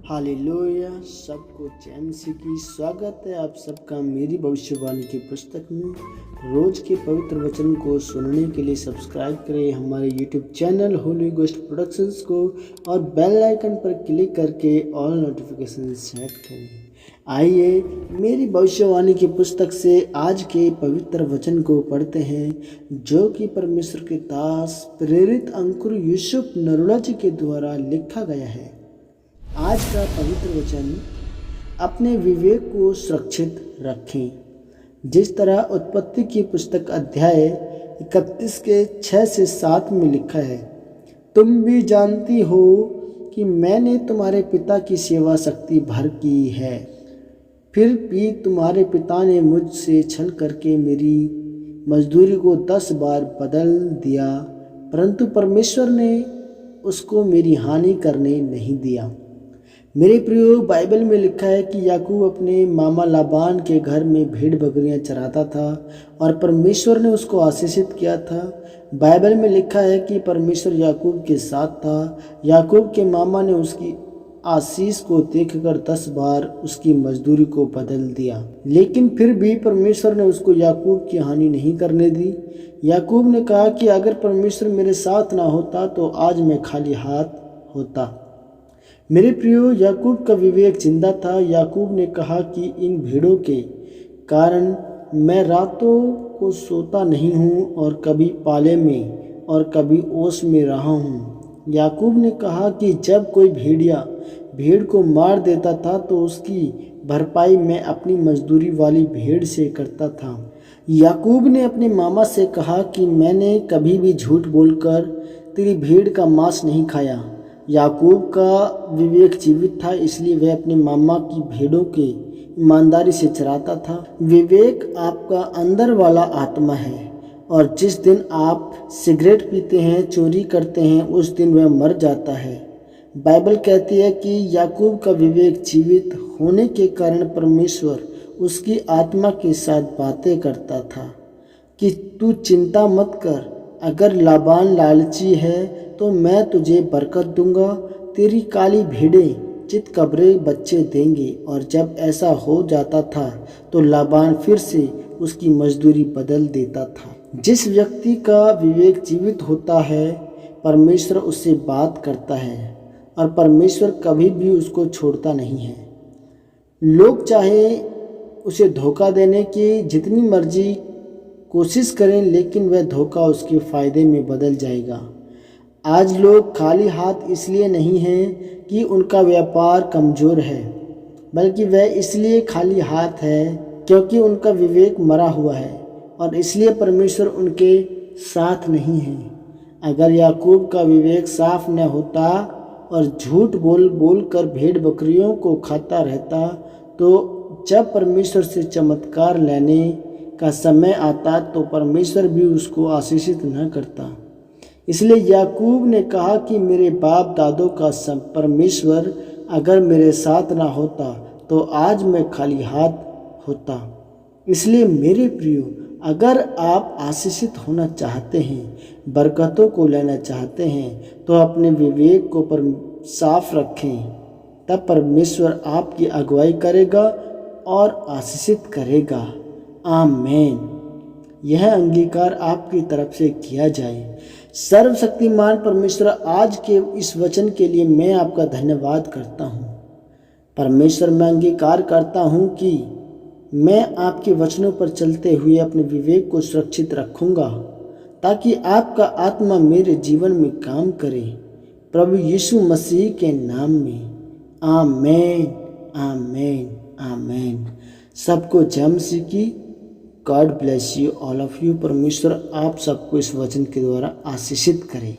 Hallelujah. सबको जय मसीह की स्वागत है आप सबका मेरी भविष्यवाणी की पुस्तक में। रोज के पवित्र वचन को सुनने के लिए सब्सक्राइब करें हमारे YouTube channel Holi ghost productions को और बेल आइकन पर क्लिक करके ऑल नोटिफिकेशन सेट करें। आइए मेरी भविष्यवाणी की पुस्तक से आज के पवित्र वचन को पढ़ते हैं, जो कि परमेश्वर के दास प्रेरित अंकुर यूसुफ नरोला जी के द्वारा लिखा गया है। आज का पवित्र वचन, अपने विवेक को सुरक्षित रखें। जिस तरह उत्पत्ति की पुस्तक अध्याय 31 के 6 से 7 में लिखा है, तुम भी जानती हो कि मैंने तुम्हारे पिता की सेवा शक्ति भर की है, फिर भी तुम्हारे पिता ने मुझसे छल करके मेरी मजदूरी को 10 बार बदल दिया, परंतु परमेश्वर ने उसको मेरी हानि करने नहीं दिया। मेरे प्रियो, बाइबल में लिखा है कि याकूब अपने मामा लाबान के घर में भेड़ बकरियां चराता था और परमेश्वर ने उसको आशीषित किया था। बाइबल में लिखा है कि परमेश्वर याकूब के साथ था। याकूब के मामा ने उसकी आशीष को देखकर 10 बार उसकी मजदूरी को बदल दिया, लेकिन फिर भी परमेश्वर ने उसको याकूब की हानि नहीं करने दी। याकूब ने कहा कि अगर परमेश्वर मेरे साथ ना होता तो आज मैं खाली हाथ होता। मेरे प्रियो, याकूब का विवेक जिंदा था। याकूब ने कहा कि इन भेड़ों के कारण मैं रातों को सोता नहीं हूँ और कभी पाले में और कभी ओस में रहा हूँ। याकूब ने कहा कि जब कोई भेड़िया भेड़ को मार देता था तो उसकी भरपाई मैं अपनी मजदूरी वाली भेड़ से करता था। याकूब ने अपने मामा से कहा कि मैंने कभी भी झूठ बोलकर तेरी भेड़ का मांस नहीं खाया। याकूब का विवेक जीवित था, इसलिए वह अपने मामा की भेड़ों के ईमानदारी से चराता था। विवेक आपका अंदर वाला आत्मा है, और जिस दिन आप सिगरेट पीते हैं, चोरी करते हैं, उस दिन वह मर जाता है। बाइबल कहती है कि याकूब का विवेक जीवित होने के कारण परमेश्वर उसकी आत्मा के साथ बातें करता था कि तू चिंता मत कर, अगर लाबान लालची है तो मैं तुझे बरकत दूंगा, तेरी काली भेड़ें चितकबरे बच्चे देंगे। और जब ऐसा हो जाता था तो लाबान फिर से उसकी मजदूरी बदल देता था। जिस व्यक्ति का विवेक जीवित होता है, परमेश्वर उससे बात करता है और परमेश्वर कभी भी उसको छोड़ता नहीं है। लोग चाहे उसे धोखा देने की जितनी मर्जी कोशिश करें, लेकिन वह धोखा उसके फायदे में बदल जाएगा। आज लोग खाली हाथ इसलिए नहीं हैं कि उनका व्यापार कमज़ोर है, बल्कि वह इसलिए खाली हाथ है क्योंकि उनका विवेक मरा हुआ है और इसलिए परमेश्वर उनके साथ नहीं है। अगर याकूब का विवेक साफ न होता और झूठ बोल बोल कर भेड़ बकरियों को खाता रहता, तो जब परमेश्वर से चमत्कार लेने का समय आता तो परमेश्वर भी उसको आशीषित न करता। इसलिए याकूब ने कहा कि मेरे बाप दादों का परमेश्वर अगर मेरे साथ ना होता तो आज मैं खाली हाथ होता। इसलिए मेरे प्रियो, अगर आप आशीषित होना चाहते हैं, बरकतों को लेना चाहते हैं, तो अपने विवेक को साफ रखें, तब परमेश्वर आपकी अगुवाई करेगा और आशीषित करेगा। आमीन। यह अंगीकार आपकी तरफ से किया जाए। सर्वशक्तिमान परमेश्वर, आज के इस वचन के लिए मैं आपका धन्यवाद करता हूँ। परमेश्वर, मैं अंगीकार करता हूँ कि मैं आपके वचनों पर चलते हुए अपने विवेक को सुरक्षित रखूँगा, ताकि आपका आत्मा मेरे जीवन में काम करे। प्रभु यीशु मसीह के नाम में आमीन, आमीन, आमीन। सबको जय मसीह की। God bless you all of you. परमेश्वर आप सबको इस वचन के द्वारा आशीषित करे।